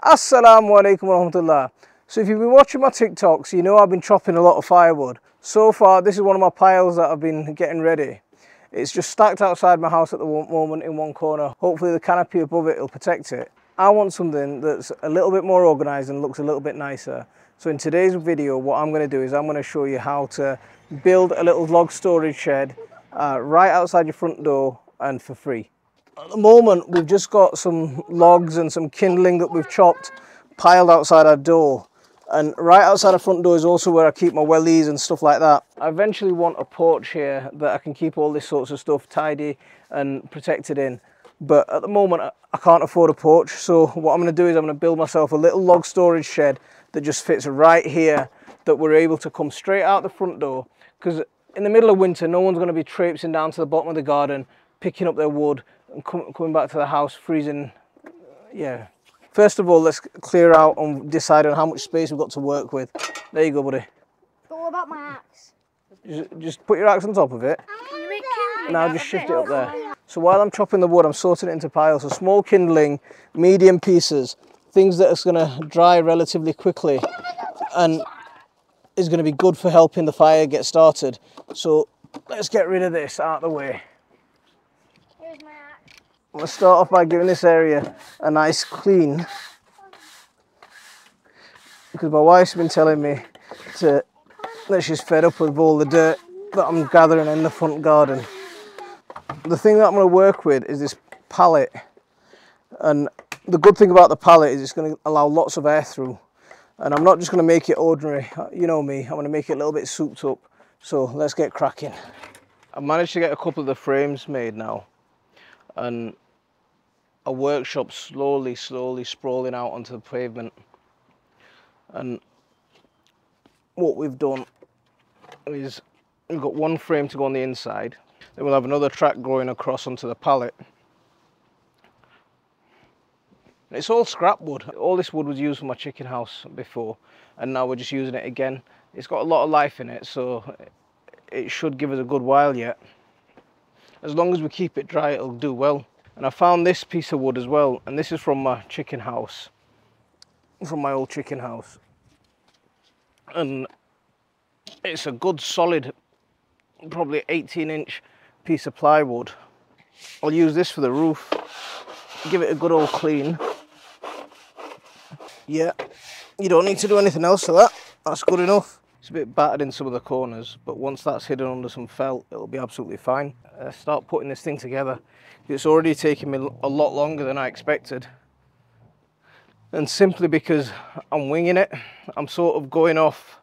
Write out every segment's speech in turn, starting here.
Assalamu alaikum warahmatullah. So if you've been watching my TikToks, you know I've been chopping a lot of firewood. So far, this is one of my piles that I've been getting ready. It's just stacked outside my house at the moment in one corner. Hopefully the canopy above it will protect it. I want something that's a little bit more organized and looks a little bit nicer. So in today's video, what I'm going to do is I'm going to show you how to build a little log storage shed right outside your front door and for free. At the moment, we've just got some logs and some kindling that we've chopped piled outside our door. And right outside our front door is also where I keep my wellies and stuff like that. I eventually want a porch here that I can keep all this sorts of stuff tidy and protected in. But at the moment, I can't afford a porch. So what I'm going to do is I'm going to build myself a little log storage shed that just fits right here, that we're able to come straight out the front door. Because in the middle of winter, no one's going to be traipsing down to the bottom of the garden, picking up their wood and coming back to the house freezing. Yeah. First of all, let's clear out and decide on how much space we've got to work with. There you go, buddy. But what about my axe? Just put your axe on top of it. Can you make kindling? Now just shift it up there. So while I'm chopping the wood, I'm sorting it into piles. So small kindling, medium pieces, things that are going to dry relatively quickly and is going to be good for helping the fire get started. So let's get rid of this out of the way. Here's my axe. I'm going to start off by giving this area a nice clean, because my wife's been telling me that she's fed up with all the dirt that I'm gathering in the front garden. The thing that I'm going to work with is this pallet, and the good thing about the pallet is it's going to allow lots of air through, and I'm not just going to make it ordinary, you know me, I'm going to make it a little bit souped up. So let's get cracking. I've managed to get a couple of the frames made now, and a workshop slowly sprawling out onto the pavement. And what we've done is we've got one frame to go on the inside, then we'll have another track going across onto the pallet. It's all scrap wood. All this wood was used for my chicken house before, and now we're just using it again. It's got a lot of life in it, so it should give us a good while yet. As long as we keep it dry, it'll do well. And I found this piece of wood as well, and this is from my chicken house, from my old chicken house. And it's a good solid, probably 18-inch piece of plywood. I'll use this for the roof, give it a good old clean. Yeah, you don't need to do anything else to that, that's good enough. It's a bit battered in some of the corners, but once that's hidden under some felt, it'll be absolutely fine. Start putting this thing together. It's already taken me a lot longer than I expected. And simply because I'm winging it, I'm sort of going off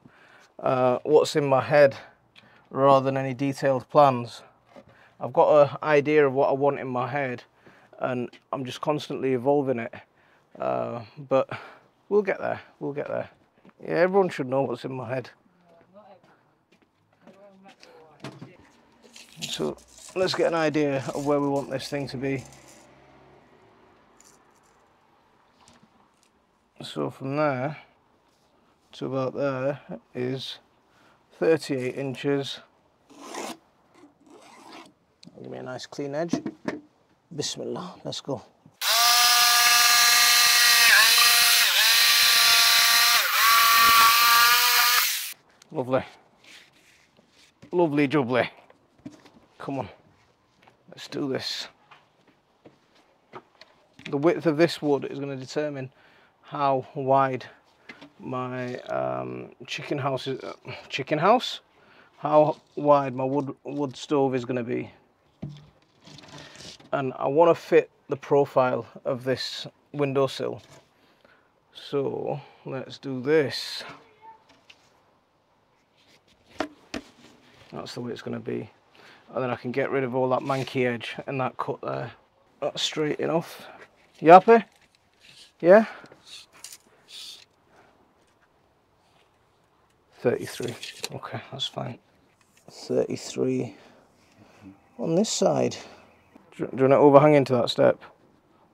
what's in my head rather than any detailed plans. I've got an idea of what I want in my head, and I'm just constantly evolving it. But we'll get there, we'll get there. Yeah, everyone should know what's in my head. So let's get an idea of where we want this thing to be. So from there to about there is 38 inches. Give me a nice clean edge. Bismillah, let's go. Lovely. Lovely jubbly. Come on, let's do this. The width of this wood is going to determine how wide my chicken house is. How wide my wood stove is going to be. And I want to fit the profile of this windowsill. So let's do this. That's the way it's going to be. And then I can get rid of all that manky edge and that cut there. That's straight enough. You happy? Yeah? 33. Okay, that's fine. 33 on this side. Do you want to overhang into that step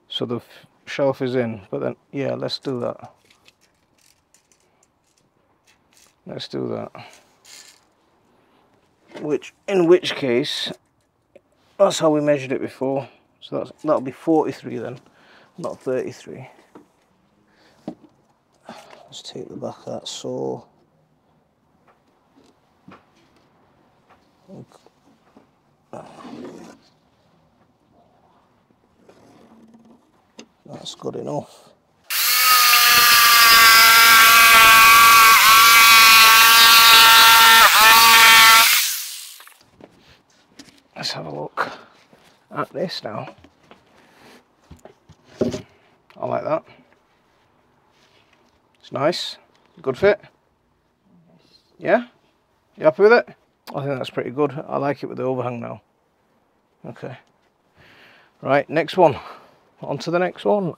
so the shelf is in? But then, yeah, let's do that. Let's do that. In which case, that's how we measured it before. So that'll be 43 then, not 33. Let's take the back of that saw. That's good enough. Let's have a look at this now. I like that. It's nice. Good fit. Yeah? You happy with it? I think that's pretty good. I like it with the overhang now. Okay. Right, next one. On to the next one.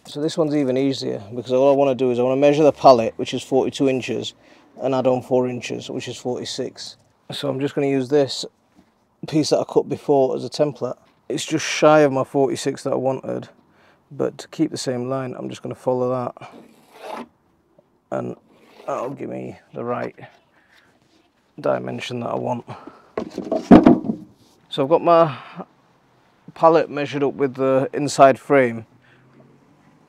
So this one's even easier because all I want to do is I want to measure the pallet, which is 42 inches, and add on 4 inches, which is 46. So I'm just going to use this piece that I cut before as a template. It's just shy of my 46 that I wanted, but to keep the same line, I'm just going to follow that, and that'll give me the right dimension that I want. So I've got my pallet measured up with the inside frame,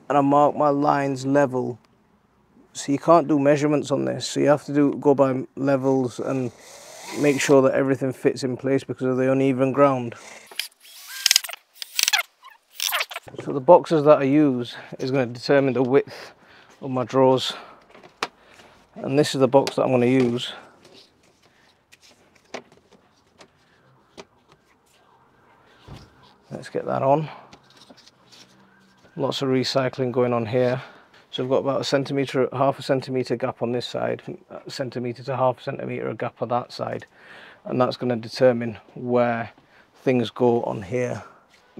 and I mark my lines level. So you can't do measurements on this, so you have to go by levels and make sure that everything fits in place because of the uneven ground. So the boxes that I use is going to determine the width of my drawers, and this is the box that I'm going to use. Let's get that on. Lots of recycling going on here. So I've got about a centimetre, half a centimetre gap on this side, a centimetre to half a centimetre a gap on that side, and that's going to determine where things go on here.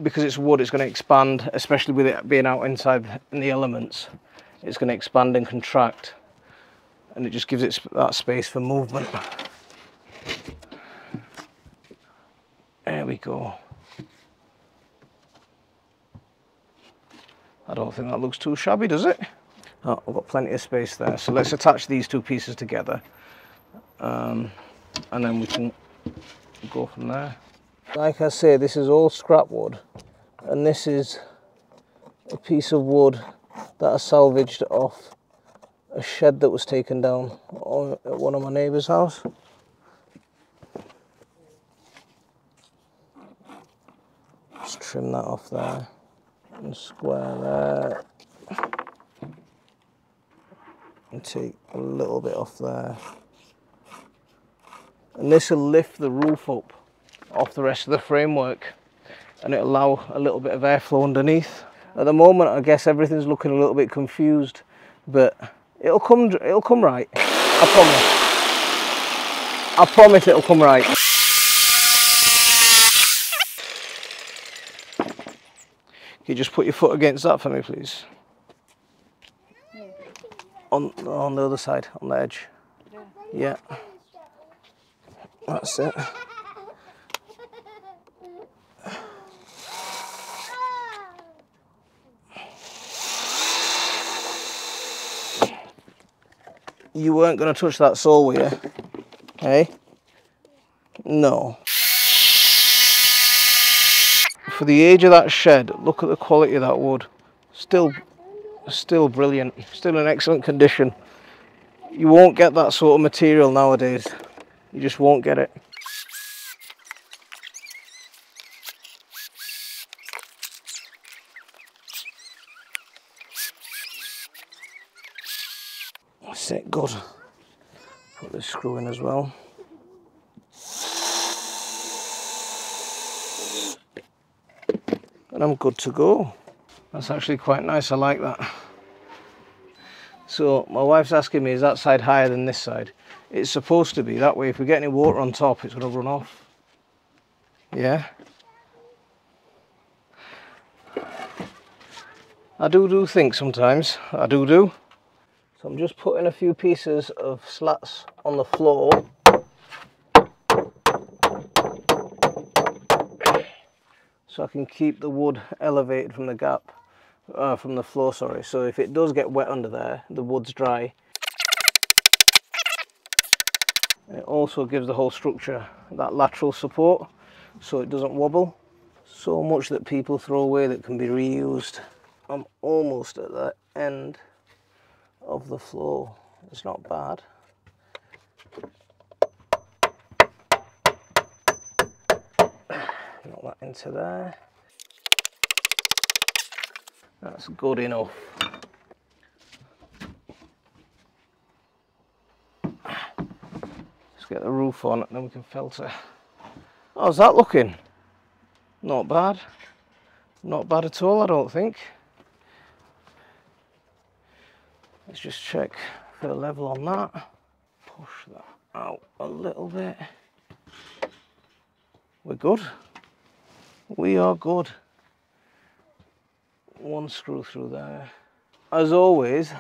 Because it's wood, it's going to expand, especially with it being out inside in the elements. It's going to expand and contract, and it just gives it that space for movement. There we go. I don't think that looks too shabby, does it? Oh, I've got plenty of space there. So let's attach these two pieces together, and then we can go from there. Like I say, this is all scrap wood, and this is a piece of wood that I salvaged off a shed that was taken down at one of my neighbour's house. Just trim that off there and square there, and take a little bit off there, and this will lift the roof up off the rest of the framework, and it'll allow a little bit of airflow underneath. At the moment, I guess everything's looking a little bit confused, but it'll come right. I promise. I promise it'll come right. Can you just put your foot against that for me, please? On the other side, on the edge. Yeah. That's it. You weren't going to touch that sole, were you? Hey? No. For the age of that shed, look at the quality of that wood. Still brilliant. Still in excellent condition. You won't get that sort of material nowadays. You just won't get it. That's it, good. Put this screw in as well. And I'm good to go. That's actually quite nice, I like that. So my wife's asking me, is that side higher than this side? It's supposed to be, that way if we get any water on top, it's going to run off. Yeah? I do think sometimes, I do. So I'm just putting a few pieces of slats on the floor. So I can keep the wood elevated from the gap, from the floor, sorry. So if it does get wet under there, the wood's dry. And it also gives the whole structure that lateral support, so it doesn't wobble. So much that people throw away that can be reused. I'm almost at the end of the flow. It's not bad. Knock that into there. That's good enough. Let's get the roof on and then we can filter. How's that looking? Not bad. Not bad at all, I don't think. Let's just check for the level on that. Push that out a little bit. We're good. We are good. One screw through there. As always,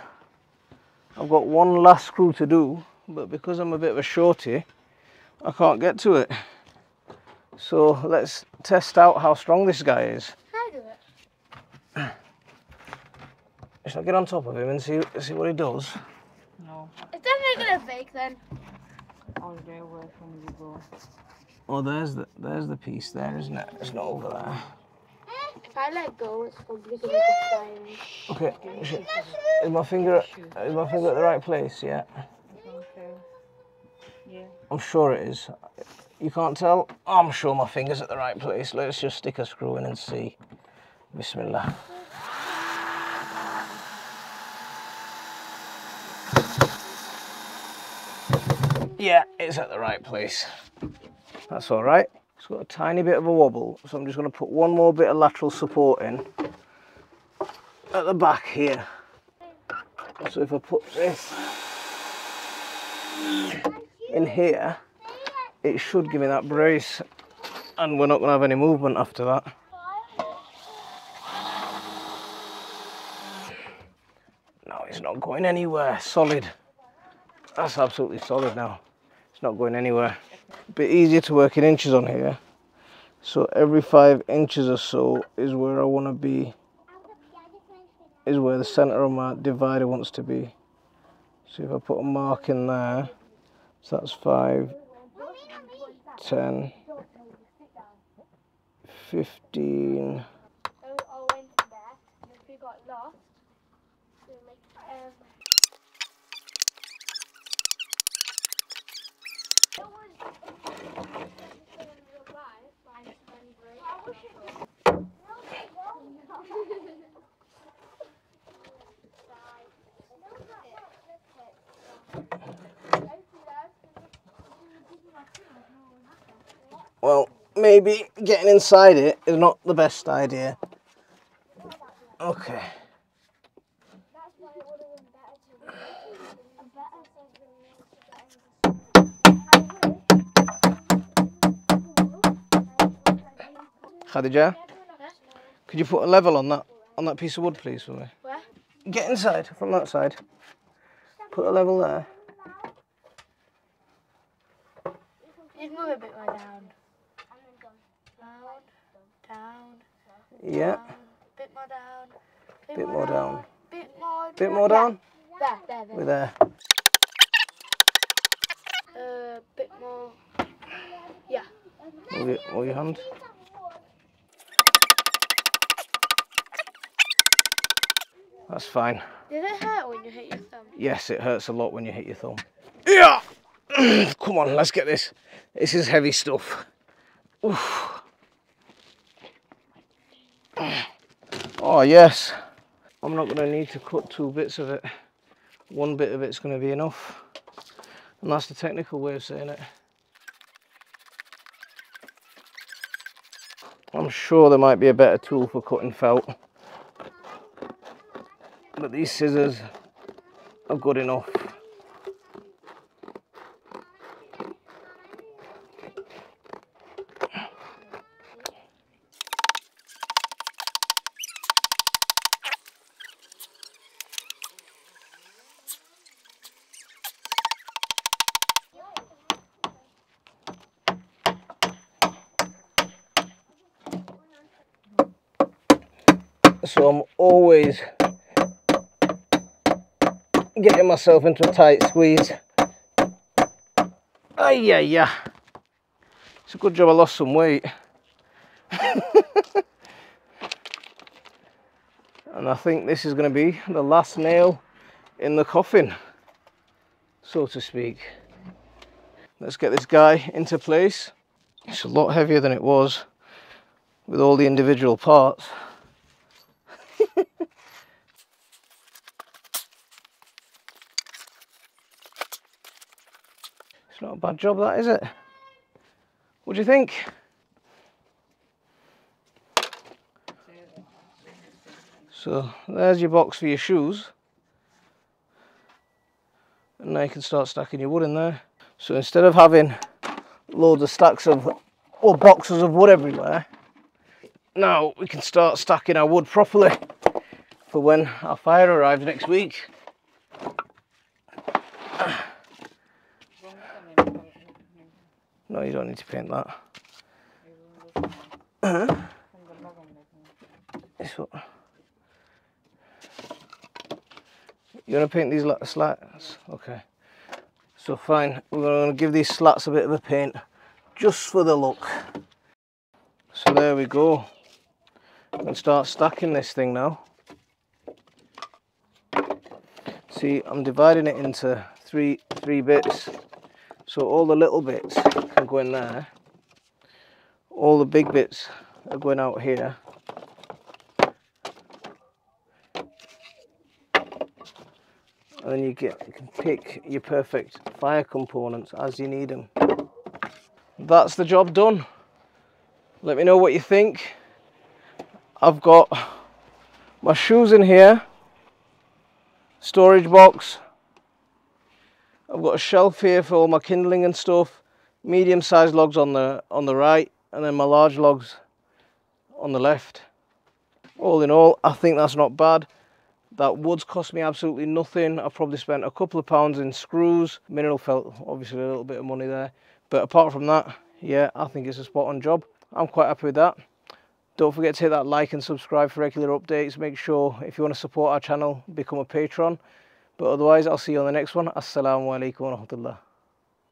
I've got one last screw to do, but because I'm a bit of a shorty, I can't get to it. So let's test out how strong this guy is. Can I do it? Shall I get on top of him and see what he does? No, It's definitely gonna fake then. I'll stay away from you, bro. Oh, there's the piece there, isn't it? It's not over there. If I let go, it's probably gonna be flying. Okay, is my finger at the right place? Yeah. Okay. Yeah. I'm sure it is. You can't tell? I'm sure my finger's at the right place. Let's just stick a screw in and see. Bismillah. Yeah, it's at the right place. That's all right. It's got a tiny bit of a wobble, so I'm just going to put one more bit of lateral support in at the back here. So if I put this in here, it should give me that brace, and we're not going to have any movement after that. No, it's not going anywhere. Solid. That's absolutely solid now. It's not going anywhere. A bit easier to work in inches on here. So every 5 inches or so is where I want to be, is where the center of my divider wants to be. So if I put a mark in there, so that's 5, 10, 15. Well, maybe getting inside it is not the best idea. Okay. Khadija, could you put a level on that piece of wood, please, for me? Where? Get inside from that side. Put a level there. Just move a bit more down. Down. Yeah. Bit more down. Bit more down. Bit more down. There. We're there. Bit more. Yeah. Move your hand. That's fine. Did it hurt when you hit your thumb? Yes, it hurts a lot when you hit your thumb. Yeah. Come on, let's get this. This is heavy stuff. Oof. Oh yes. I'm not going to need to cut 2 bits of it. 1 bit of it's going to be enough. And that's the technical way of saying it. I'm sure there might be a better tool for cutting felt. But these scissors are good enough. So I'm always getting myself into a tight squeeze. Yeah. It's a good job I lost some weight. And I think this is going to be the last nail in the coffin, so to speak. Let's get this guy into place. It's a lot heavier than it was with all the individual parts. It's not a bad job, that, is it? What do you think? So there's your box for your shoes. And now you can start stacking your wood in there. So instead of having loads of stacks of, or boxes of wood everywhere, now we can start stacking our wood properly for when our fire arrives next week. No, you don't need to paint that. You want to paint these slats? Okay. So fine, we're going to give these slats a bit of a paint just for the look. So there we go. We can start stacking this thing now. See, I'm dividing it into three bits. So all the little bits can go in there. All the big bits are going out here. And then you can pick your perfect fire components as you need them. That's the job done. Let me know what you think. I've got my shoes in here, storage box. I've got a shelf here for all my kindling and stuff, medium-sized logs on the right, and then my large logs on the left. All in all, I think that's not bad. That wood's cost me absolutely nothing. I've probably spent a couple of pounds in screws. Mineral felt, obviously a little bit of money there. But apart from that, yeah, I think it's a spot on job. I'm quite happy with that. Don't forget to hit that like and subscribe for regular updates. Make sure, if you want to support our channel, become a patron. But otherwise, I'll see you on the next one. Assalamu alaikum wa rahmatullah.